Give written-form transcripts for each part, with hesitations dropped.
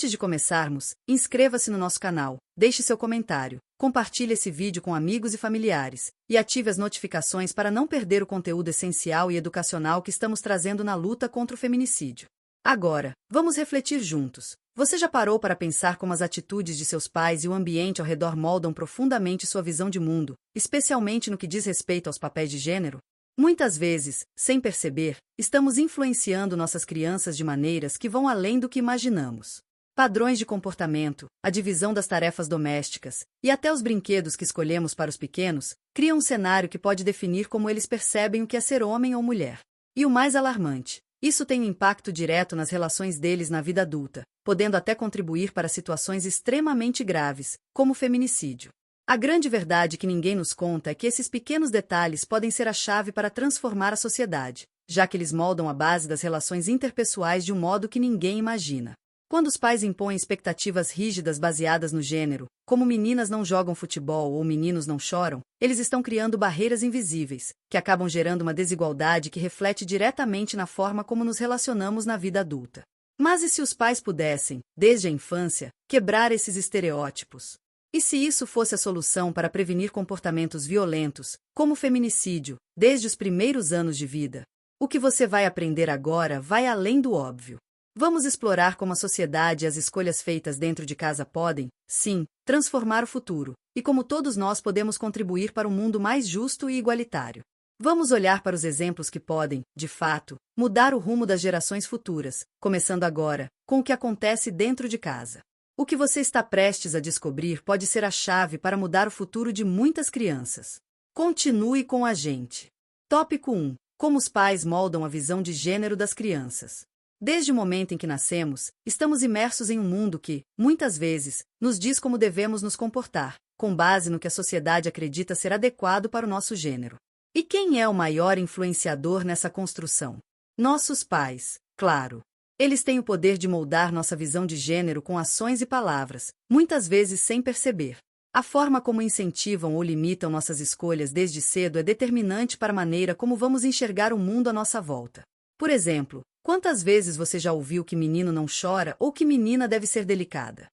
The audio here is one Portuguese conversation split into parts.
Antes de começarmos, inscreva-se no nosso canal, deixe seu comentário, compartilhe esse vídeo com amigos e familiares, e ative as notificações para não perder o conteúdo essencial e educacional que estamos trazendo na luta contra o feminicídio. Agora, vamos refletir juntos. Você já parou para pensar como as atitudes de seus pais e o ambiente ao redor moldam profundamente sua visão de mundo, especialmente no que diz respeito aos papéis de gênero? Muitas vezes, sem perceber, estamos influenciando nossas crianças de maneiras que vão além do que imaginamos. Padrões de comportamento, a divisão das tarefas domésticas e até os brinquedos que escolhemos para os pequenos criam um cenário que pode definir como eles percebem o que é ser homem ou mulher. E o mais alarmante, isso tem um impacto direto nas relações deles na vida adulta, podendo até contribuir para situações extremamente graves, como o feminicídio. A grande verdade que ninguém nos conta é que esses pequenos detalhes podem ser a chave para transformar a sociedade, já que eles moldam a base das relações interpessoais de um modo que ninguém imagina. Quando os pais impõem expectativas rígidas baseadas no gênero, como meninas não jogam futebol ou meninos não choram, eles estão criando barreiras invisíveis, que acabam gerando uma desigualdade que reflete diretamente na forma como nos relacionamos na vida adulta. Mas e se os pais pudessem, desde a infância, quebrar esses estereótipos? E se isso fosse a solução para prevenir comportamentos violentos, como o feminicídio, desde os primeiros anos de vida? O que você vai aprender agora vai além do óbvio. Vamos explorar como a sociedade e as escolhas feitas dentro de casa podem, sim, transformar o futuro, e como todos nós podemos contribuir para um mundo mais justo e igualitário. Vamos olhar para os exemplos que podem, de fato, mudar o rumo das gerações futuras, começando agora, com o que acontece dentro de casa. O que você está prestes a descobrir pode ser a chave para mudar o futuro de muitas crianças. Continue com a gente. Tópico 1. Como os pais moldam a visão de gênero das crianças. Desde o momento em que nascemos, estamos imersos em um mundo que, muitas vezes, nos diz como devemos nos comportar, com base no que a sociedade acredita ser adequado para o nosso gênero. E quem é o maior influenciador nessa construção? Nossos pais, claro. Eles têm o poder de moldar nossa visão de gênero com ações e palavras, muitas vezes sem perceber. A forma como incentivam ou limitam nossas escolhas desde cedo é determinante para a maneira como vamos enxergar o mundo à nossa volta. Por exemplo, quantas vezes você já ouviu que menino não chora ou que menina deve ser delicada?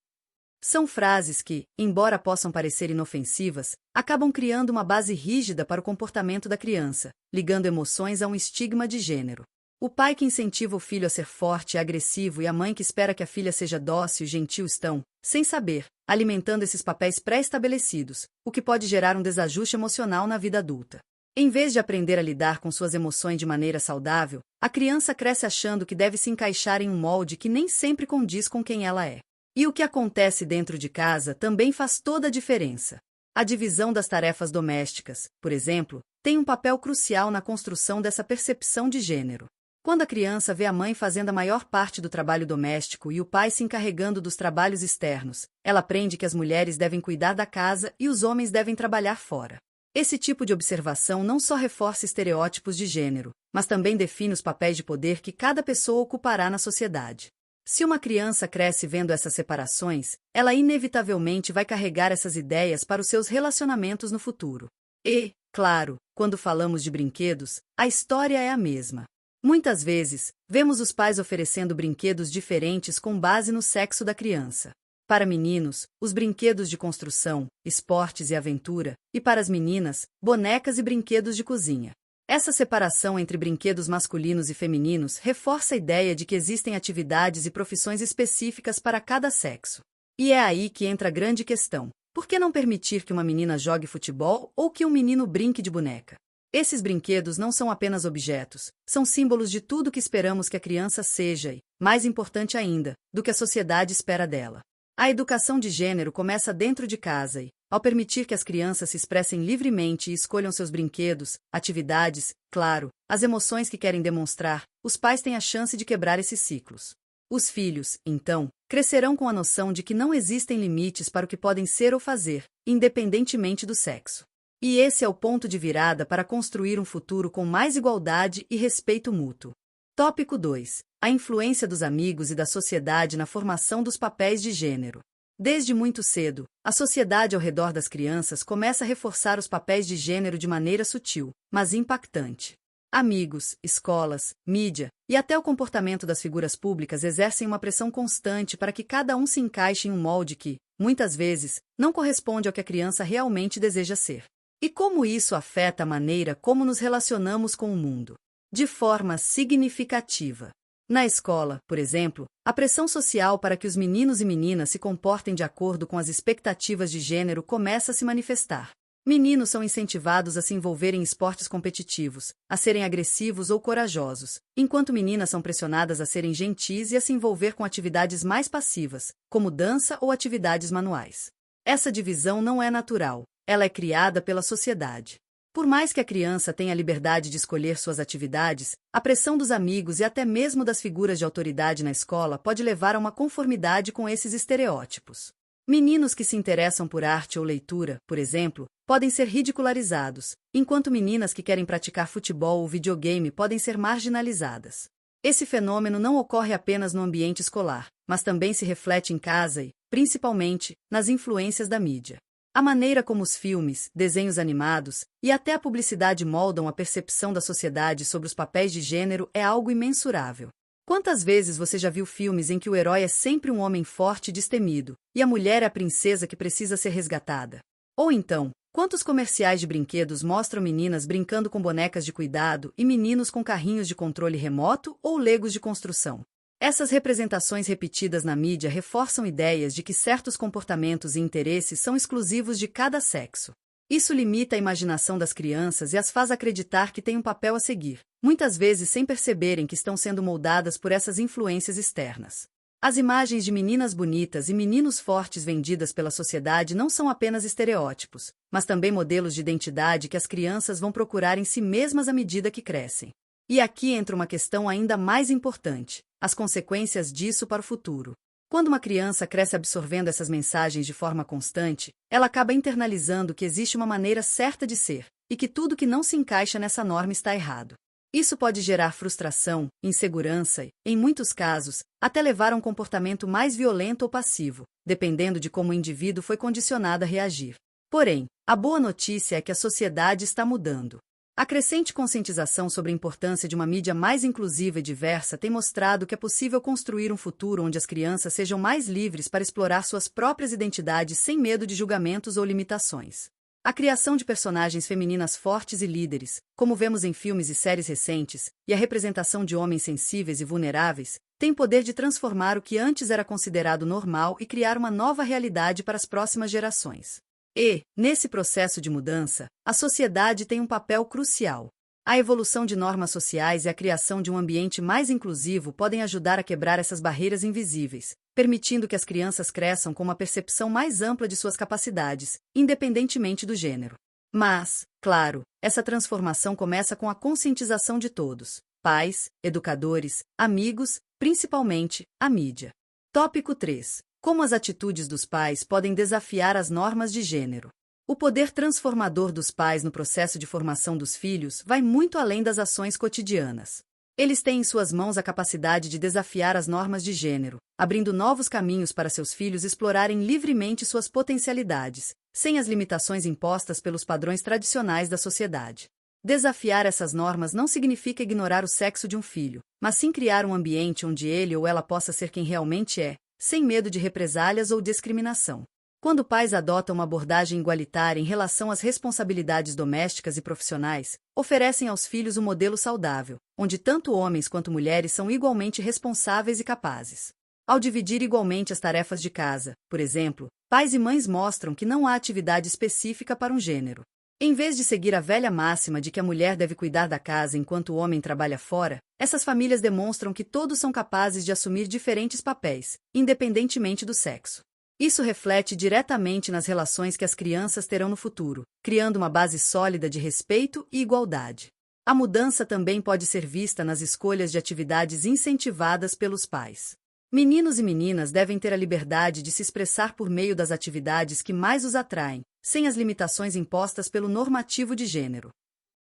São frases que, embora possam parecer inofensivas, acabam criando uma base rígida para o comportamento da criança, ligando emoções a um estigma de gênero. O pai que incentiva o filho a ser forte e agressivo e a mãe que espera que a filha seja dócil e gentil estão, sem saber, alimentando esses papéis pré-estabelecidos, o que pode gerar um desajuste emocional na vida adulta. Em vez de aprender a lidar com suas emoções de maneira saudável, a criança cresce achando que deve se encaixar em um molde que nem sempre condiz com quem ela é. E o que acontece dentro de casa também faz toda a diferença. A divisão das tarefas domésticas, por exemplo, tem um papel crucial na construção dessa percepção de gênero. Quando a criança vê a mãe fazendo a maior parte do trabalho doméstico e o pai se encarregando dos trabalhos externos, ela aprende que as mulheres devem cuidar da casa e os homens devem trabalhar fora. Esse tipo de observação não só reforça estereótipos de gênero, mas também define os papéis de poder que cada pessoa ocupará na sociedade. Se uma criança cresce vendo essas separações, ela inevitavelmente vai carregar essas ideias para os seus relacionamentos no futuro. E, claro, quando falamos de brinquedos, a história é a mesma. Muitas vezes, vemos os pais oferecendo brinquedos diferentes com base no sexo da criança. Para meninos, os brinquedos de construção, esportes e aventura, e para as meninas, bonecas e brinquedos de cozinha. Essa separação entre brinquedos masculinos e femininos reforça a ideia de que existem atividades e profissões específicas para cada sexo. E é aí que entra a grande questão: por que não permitir que uma menina jogue futebol ou que um menino brinque de boneca? Esses brinquedos não são apenas objetos, são símbolos de tudo que esperamos que a criança seja e, mais importante ainda, do que a sociedade espera dela. A educação de gênero começa dentro de casa e, ao permitir que as crianças se expressem livremente e escolham seus brinquedos, atividades, claro, as emoções que querem demonstrar, os pais têm a chance de quebrar esses ciclos. Os filhos, então, crescerão com a noção de que não existem limites para o que podem ser ou fazer, independentemente do sexo. E esse é o ponto de virada para construir um futuro com mais igualdade e respeito mútuo. Tópico 2. A influência dos amigos e da sociedade na formação dos papéis de gênero. Desde muito cedo, a sociedade ao redor das crianças começa a reforçar os papéis de gênero de maneira sutil, mas impactante. Amigos, escolas, mídia e até o comportamento das figuras públicas exercem uma pressão constante para que cada um se encaixe em um molde que, muitas vezes, não corresponde ao que a criança realmente deseja ser. E como isso afeta a maneira como nos relacionamos com o mundo? De forma significativa. Na escola, por exemplo, a pressão social para que os meninos e meninas se comportem de acordo com as expectativas de gênero começa a se manifestar. Meninos são incentivados a se envolverem em esportes competitivos, a serem agressivos ou corajosos, enquanto meninas são pressionadas a serem gentis e a se envolver com atividades mais passivas, como dança ou atividades manuais. Essa divisão não é natural, ela é criada pela sociedade. Por mais que a criança tenha a liberdade de escolher suas atividades, a pressão dos amigos e até mesmo das figuras de autoridade na escola pode levar a uma conformidade com esses estereótipos. Meninos que se interessam por arte ou leitura, por exemplo, podem ser ridicularizados, enquanto meninas que querem praticar futebol ou videogame podem ser marginalizadas. Esse fenômeno não ocorre apenas no ambiente escolar, mas também se reflete em casa e, principalmente, nas influências da mídia. A maneira como os filmes, desenhos animados e até a publicidade moldam a percepção da sociedade sobre os papéis de gênero é algo imensurável. Quantas vezes você já viu filmes em que o herói é sempre um homem forte e destemido, e a mulher é a princesa que precisa ser resgatada? Ou então, quantos comerciais de brinquedos mostram meninas brincando com bonecas de cuidado e meninos com carrinhos de controle remoto ou legos de construção? Essas representações repetidas na mídia reforçam ideias de que certos comportamentos e interesses são exclusivos de cada sexo. Isso limita a imaginação das crianças e as faz acreditar que têm um papel a seguir, muitas vezes sem perceberem que estão sendo moldadas por essas influências externas. As imagens de meninas bonitas e meninos fortes vendidas pela sociedade não são apenas estereótipos, mas também modelos de identidade que as crianças vão procurar em si mesmas à medida que crescem. E aqui entra uma questão ainda mais importante: as consequências disso para o futuro. Quando uma criança cresce absorvendo essas mensagens de forma constante, ela acaba internalizando que existe uma maneira certa de ser, e que tudo que não se encaixa nessa norma está errado. Isso pode gerar frustração, insegurança e, em muitos casos, até levar a um comportamento mais violento ou passivo, dependendo de como o indivíduo foi condicionado a reagir. Porém, a boa notícia é que a sociedade está mudando. A crescente conscientização sobre a importância de uma mídia mais inclusiva e diversa tem mostrado que é possível construir um futuro onde as crianças sejam mais livres para explorar suas próprias identidades sem medo de julgamentos ou limitações. A criação de personagens femininas fortes e líderes, como vemos em filmes e séries recentes, e a representação de homens sensíveis e vulneráveis, tem poder de transformar o que antes era considerado normal e criar uma nova realidade para as próximas gerações. E, nesse processo de mudança, a sociedade tem um papel crucial. A evolução de normas sociais e a criação de um ambiente mais inclusivo podem ajudar a quebrar essas barreiras invisíveis, permitindo que as crianças cresçam com uma percepção mais ampla de suas capacidades, independentemente do gênero. Mas, claro, essa transformação começa com a conscientização de todos: pais, educadores, amigos, principalmente, a mídia. Tópico 3. Como as atitudes dos pais podem desafiar as normas de gênero. O poder transformador dos pais no processo de formação dos filhos vai muito além das ações cotidianas. Eles têm em suas mãos a capacidade de desafiar as normas de gênero, abrindo novos caminhos para seus filhos explorarem livremente suas potencialidades, sem as limitações impostas pelos padrões tradicionais da sociedade. Desafiar essas normas não significa ignorar o sexo de um filho, mas sim criar um ambiente onde ele ou ela possa ser quem realmente é, sem medo de represálias ou discriminação. Quando pais adotam uma abordagem igualitária em relação às responsabilidades domésticas e profissionais, oferecem aos filhos um modelo saudável, onde tanto homens quanto mulheres são igualmente responsáveis e capazes. Ao dividir igualmente as tarefas de casa, por exemplo, pais e mães mostram que não há atividade específica para um gênero. Em vez de seguir a velha máxima de que a mulher deve cuidar da casa enquanto o homem trabalha fora, essas famílias demonstram que todos são capazes de assumir diferentes papéis, independentemente do sexo. Isso reflete diretamente nas relações que as crianças terão no futuro, criando uma base sólida de respeito e igualdade. A mudança também pode ser vista nas escolhas de atividades incentivadas pelos pais. Meninos e meninas devem ter a liberdade de se expressar por meio das atividades que mais os atraem, sem as limitações impostas pelo normativo de gênero.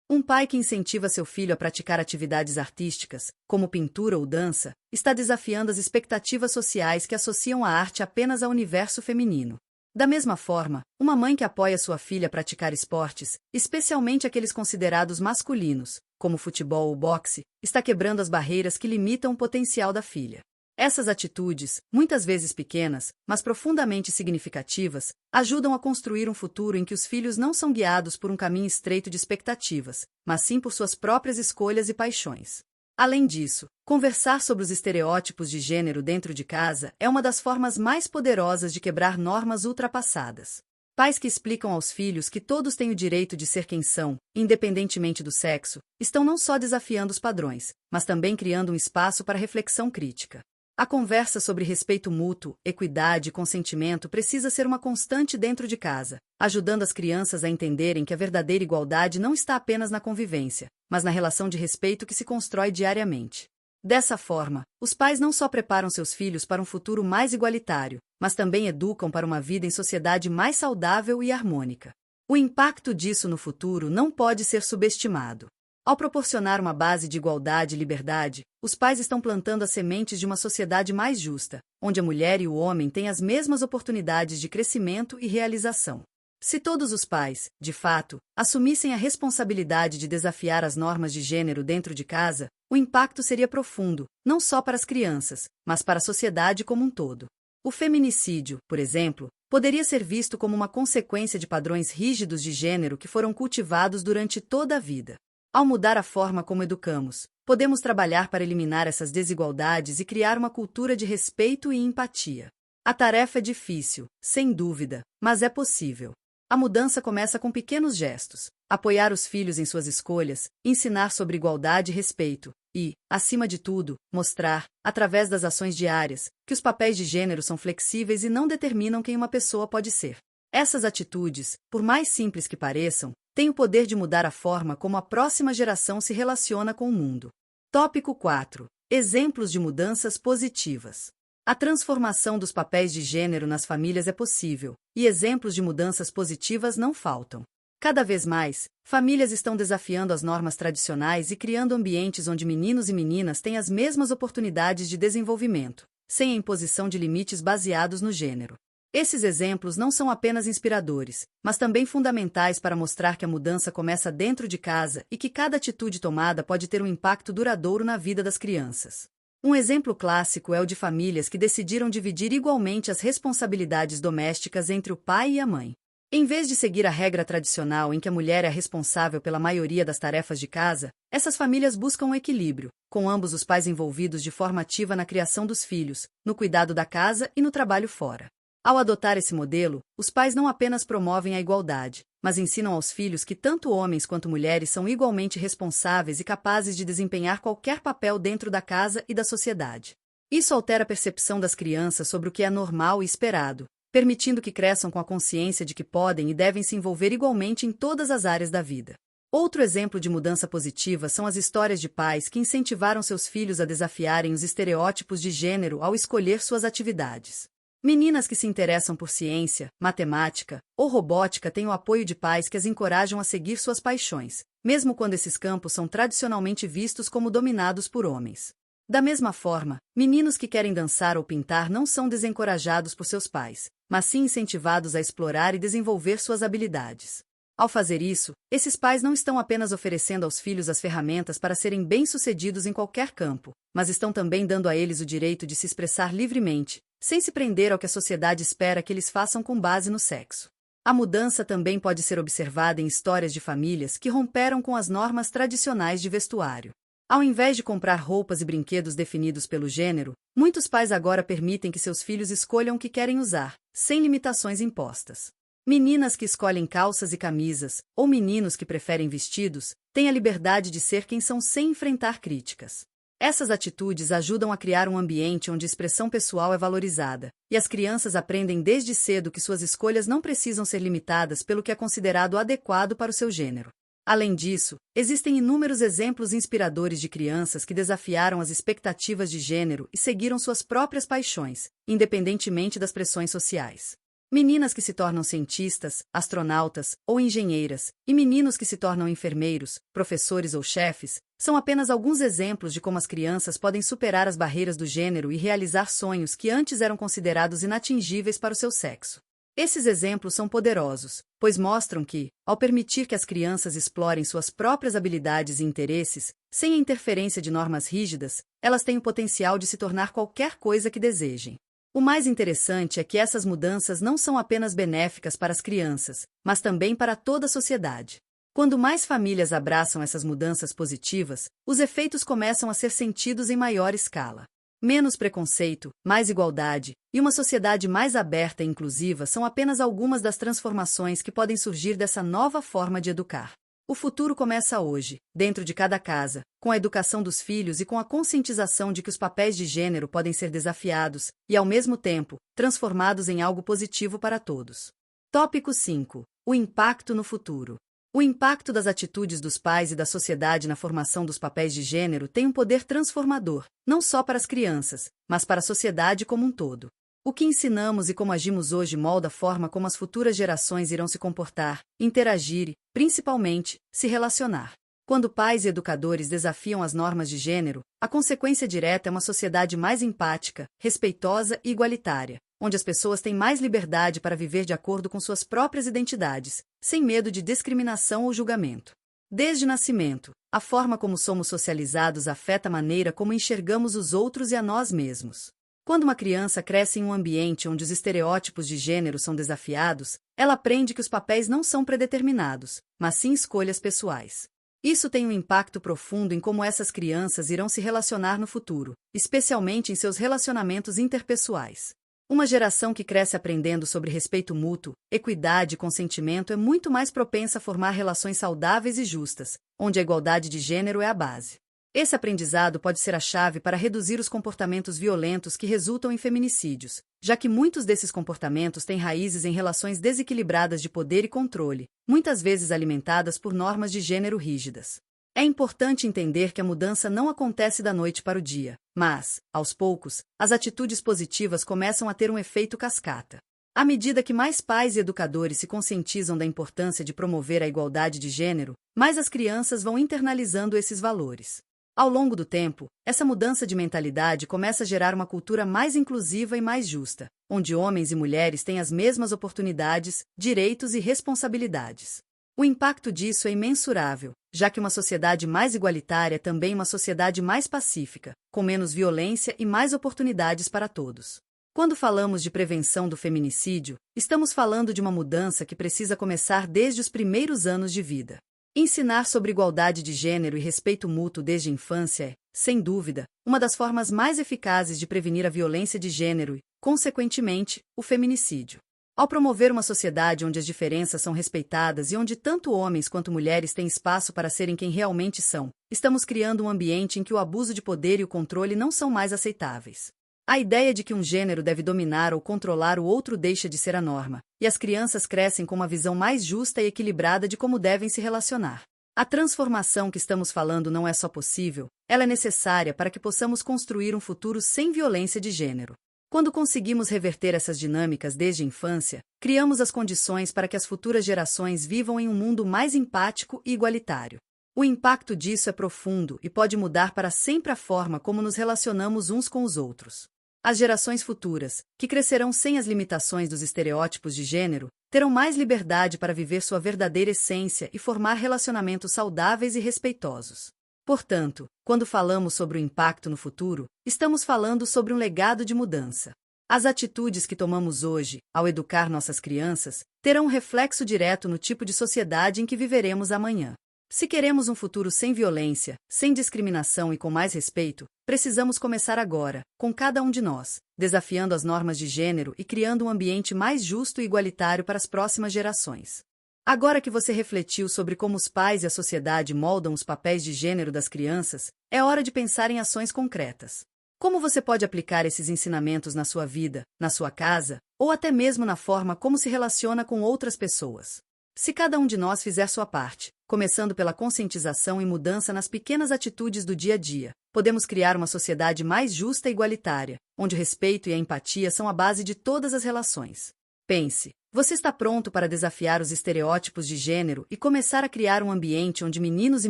Um pai que incentiva seu filho a praticar atividades artísticas, como pintura ou dança, está desafiando as expectativas sociais que associam a arte apenas ao universo feminino. Da mesma forma, uma mãe que apoia sua filha a praticar esportes, especialmente aqueles considerados masculinos, como futebol ou boxe, está quebrando as barreiras que limitam o potencial da filha. Essas atitudes, muitas vezes pequenas, mas profundamente significativas, ajudam a construir um futuro em que os filhos não são guiados por um caminho estreito de expectativas, mas sim por suas próprias escolhas e paixões. Além disso, conversar sobre os estereótipos de gênero dentro de casa é uma das formas mais poderosas de quebrar normas ultrapassadas. Pais que explicam aos filhos que todos têm o direito de ser quem são, independentemente do sexo, estão não só desafiando os padrões, mas também criando um espaço para reflexão crítica. A conversa sobre respeito mútuo, equidade e consentimento precisa ser uma constante dentro de casa, ajudando as crianças a entenderem que a verdadeira igualdade não está apenas na convivência, mas na relação de respeito que se constrói diariamente. Dessa forma, os pais não só preparam seus filhos para um futuro mais igualitário, mas também educam para uma vida em sociedade mais saudável e harmônica. O impacto disso no futuro não pode ser subestimado. Ao proporcionar uma base de igualdade e liberdade, os pais estão plantando as sementes de uma sociedade mais justa, onde a mulher e o homem têm as mesmas oportunidades de crescimento e realização. Se todos os pais, de fato, assumissem a responsabilidade de desafiar as normas de gênero dentro de casa, o impacto seria profundo, não só para as crianças, mas para a sociedade como um todo. O feminicídio, por exemplo, poderia ser visto como uma consequência de padrões rígidos de gênero que foram cultivados durante toda a vida. Ao mudar a forma como educamos, podemos trabalhar para eliminar essas desigualdades e criar uma cultura de respeito e empatia. A tarefa é difícil, sem dúvida, mas é possível. A mudança começa com pequenos gestos: apoiar os filhos em suas escolhas, ensinar sobre igualdade e respeito, e, acima de tudo, mostrar, através das ações diárias, que os papéis de gênero são flexíveis e não determinam quem uma pessoa pode ser. Essas atitudes, por mais simples que pareçam, têm o poder de mudar a forma como a próxima geração se relaciona com o mundo. Tópico 4. Exemplos de mudanças positivas. A transformação dos papéis de gênero nas famílias é possível, e exemplos de mudanças positivas não faltam. Cada vez mais, famílias estão desafiando as normas tradicionais e criando ambientes onde meninos e meninas têm as mesmas oportunidades de desenvolvimento, sem a imposição de limites baseados no gênero. Esses exemplos não são apenas inspiradores, mas também fundamentais para mostrar que a mudança começa dentro de casa e que cada atitude tomada pode ter um impacto duradouro na vida das crianças. Um exemplo clássico é o de famílias que decidiram dividir igualmente as responsabilidades domésticas entre o pai e a mãe. Em vez de seguir a regra tradicional em que a mulher é a responsável pela maioria das tarefas de casa, essas famílias buscam um equilíbrio, com ambos os pais envolvidos de forma ativa na criação dos filhos, no cuidado da casa e no trabalho fora. Ao adotar esse modelo, os pais não apenas promovem a igualdade, mas ensinam aos filhos que tanto homens quanto mulheres são igualmente responsáveis e capazes de desempenhar qualquer papel dentro da casa e da sociedade. Isso altera a percepção das crianças sobre o que é normal e esperado, permitindo que cresçam com a consciência de que podem e devem se envolver igualmente em todas as áreas da vida. Outro exemplo de mudança positiva são as histórias de pais que incentivaram seus filhos a desafiarem os estereótipos de gênero ao escolher suas atividades. Meninas que se interessam por ciência, matemática ou robótica têm o apoio de pais que as encorajam a seguir suas paixões, mesmo quando esses campos são tradicionalmente vistos como dominados por homens. Da mesma forma, meninos que querem dançar ou pintar não são desencorajados por seus pais, mas sim incentivados a explorar e desenvolver suas habilidades. Ao fazer isso, esses pais não estão apenas oferecendo aos filhos as ferramentas para serem bem-sucedidos em qualquer campo, mas estão também dando a eles o direito de se expressar livremente, sem se prender ao que a sociedade espera que eles façam com base no sexo. A mudança também pode ser observada em histórias de famílias que romperam com as normas tradicionais de vestuário. Ao invés de comprar roupas e brinquedos definidos pelo gênero, muitos pais agora permitem que seus filhos escolham o que querem usar, sem limitações impostas. Meninas que escolhem calças e camisas, ou meninos que preferem vestidos, têm a liberdade de ser quem são sem enfrentar críticas. Essas atitudes ajudam a criar um ambiente onde a expressão pessoal é valorizada, e as crianças aprendem desde cedo que suas escolhas não precisam ser limitadas pelo que é considerado adequado para o seu gênero. Além disso, existem inúmeros exemplos inspiradores de crianças que desafiaram as expectativas de gênero e seguiram suas próprias paixões, independentemente das pressões sociais. Meninas que se tornam cientistas, astronautas ou engenheiras, e meninos que se tornam enfermeiros, professores ou chefes, são apenas alguns exemplos de como as crianças podem superar as barreiras do gênero e realizar sonhos que antes eram considerados inatingíveis para o seu sexo. Esses exemplos são poderosos, pois mostram que, ao permitir que as crianças explorem suas próprias habilidades e interesses, sem a interferência de normas rígidas, elas têm o potencial de se tornar qualquer coisa que desejem. O mais interessante é que essas mudanças não são apenas benéficas para as crianças, mas também para toda a sociedade. Quando mais famílias abraçam essas mudanças positivas, os efeitos começam a ser sentidos em maior escala. Menos preconceito, mais igualdade e uma sociedade mais aberta e inclusiva são apenas algumas das transformações que podem surgir dessa nova forma de educar. O futuro começa hoje, dentro de cada casa, com a educação dos filhos e com a conscientização de que os papéis de gênero podem ser desafiados e, ao mesmo tempo, transformados em algo positivo para todos. Tópico 5. O impacto no futuro. O impacto das atitudes dos pais e da sociedade na formação dos papéis de gênero tem um poder transformador, não só para as crianças, mas para a sociedade como um todo. O que ensinamos e como agimos hoje molda a forma como as futuras gerações irão se comportar, interagir e, principalmente, se relacionar. Quando pais e educadores desafiam as normas de gênero, a consequência direta é uma sociedade mais empática, respeitosa e igualitária, onde as pessoas têm mais liberdade para viver de acordo com suas próprias identidades, sem medo de discriminação ou julgamento. Desde o nascimento, a forma como somos socializados afeta a maneira como enxergamos os outros e a nós mesmos. Quando uma criança cresce em um ambiente onde os estereótipos de gênero são desafiados, ela aprende que os papéis não são predeterminados, mas sim escolhas pessoais. Isso tem um impacto profundo em como essas crianças irão se relacionar no futuro, especialmente em seus relacionamentos interpessoais. Uma geração que cresce aprendendo sobre respeito mútuo, equidade e consentimento é muito mais propensa a formar relações saudáveis e justas, onde a igualdade de gênero é a base. Esse aprendizado pode ser a chave para reduzir os comportamentos violentos que resultam em feminicídios, já que muitos desses comportamentos têm raízes em relações desequilibradas de poder e controle, muitas vezes alimentadas por normas de gênero rígidas. É importante entender que a mudança não acontece da noite para o dia, mas, aos poucos, as atitudes positivas começam a ter um efeito cascata. À medida que mais pais e educadores se conscientizam da importância de promover a igualdade de gênero, mais as crianças vão internalizando esses valores. Ao longo do tempo, essa mudança de mentalidade começa a gerar uma cultura mais inclusiva e mais justa, onde homens e mulheres têm as mesmas oportunidades, direitos e responsabilidades. O impacto disso é imensurável, já que uma sociedade mais igualitária é também uma sociedade mais pacífica, com menos violência e mais oportunidades para todos. Quando falamos de prevenção do feminicídio, estamos falando de uma mudança que precisa começar desde os primeiros anos de vida. Ensinar sobre igualdade de gênero e respeito mútuo desde a infância é, sem dúvida, uma das formas mais eficazes de prevenir a violência de gênero e, consequentemente, o feminicídio. Ao promover uma sociedade onde as diferenças são respeitadas e onde tanto homens quanto mulheres têm espaço para serem quem realmente são, estamos criando um ambiente em que o abuso de poder e o controle não são mais aceitáveis. A ideia de que um gênero deve dominar ou controlar o outro deixa de ser a norma, e as crianças crescem com uma visão mais justa e equilibrada de como devem se relacionar. A transformação que estamos falando não é só possível, ela é necessária para que possamos construir um futuro sem violência de gênero. Quando conseguimos reverter essas dinâmicas desde a infância, criamos as condições para que as futuras gerações vivam em um mundo mais empático e igualitário. O impacto disso é profundo e pode mudar para sempre a forma como nos relacionamos uns com os outros. As gerações futuras, que crescerão sem as limitações dos estereótipos de gênero, terão mais liberdade para viver sua verdadeira essência e formar relacionamentos saudáveis e respeitosos. Portanto, quando falamos sobre o impacto no futuro, estamos falando sobre um legado de mudança. As atitudes que tomamos hoje, ao educar nossas crianças, terão um reflexo direto no tipo de sociedade em que viveremos amanhã. Se queremos um futuro sem violência, sem discriminação e com mais respeito, precisamos começar agora, com cada um de nós, desafiando as normas de gênero e criando um ambiente mais justo e igualitário para as próximas gerações. Agora que você refletiu sobre como os pais e a sociedade moldam os papéis de gênero das crianças, é hora de pensar em ações concretas. Como você pode aplicar esses ensinamentos na sua vida, na sua casa, ou até mesmo na forma como se relaciona com outras pessoas? Se cada um de nós fizer sua parte, começando pela conscientização e mudança nas pequenas atitudes do dia a dia, podemos criar uma sociedade mais justa e igualitária, onde o respeito e a empatia são a base de todas as relações. Pense, você está pronto para desafiar os estereótipos de gênero e começar a criar um ambiente onde meninos e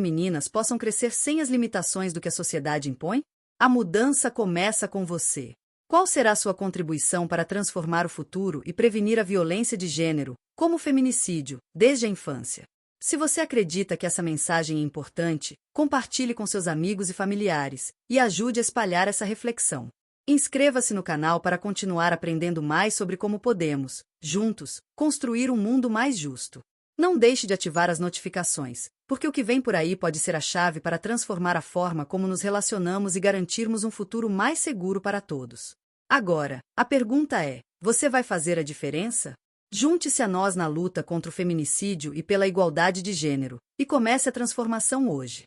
meninas possam crescer sem as limitações do que a sociedade impõe? A mudança começa com você. Qual será sua contribuição para transformar o futuro e prevenir a violência de gênero, como o feminicídio, desde a infância? Se você acredita que essa mensagem é importante, compartilhe com seus amigos e familiares e ajude a espalhar essa reflexão. Inscreva-se no canal para continuar aprendendo mais sobre como podemos, juntos, construir um mundo mais justo. Não deixe de ativar as notificações, porque o que vem por aí pode ser a chave para transformar a forma como nos relacionamos e garantirmos um futuro mais seguro para todos. Agora, a pergunta é: você vai fazer a diferença? Junte-se a nós na luta contra o feminicídio e pela igualdade de gênero, e comece a transformação hoje.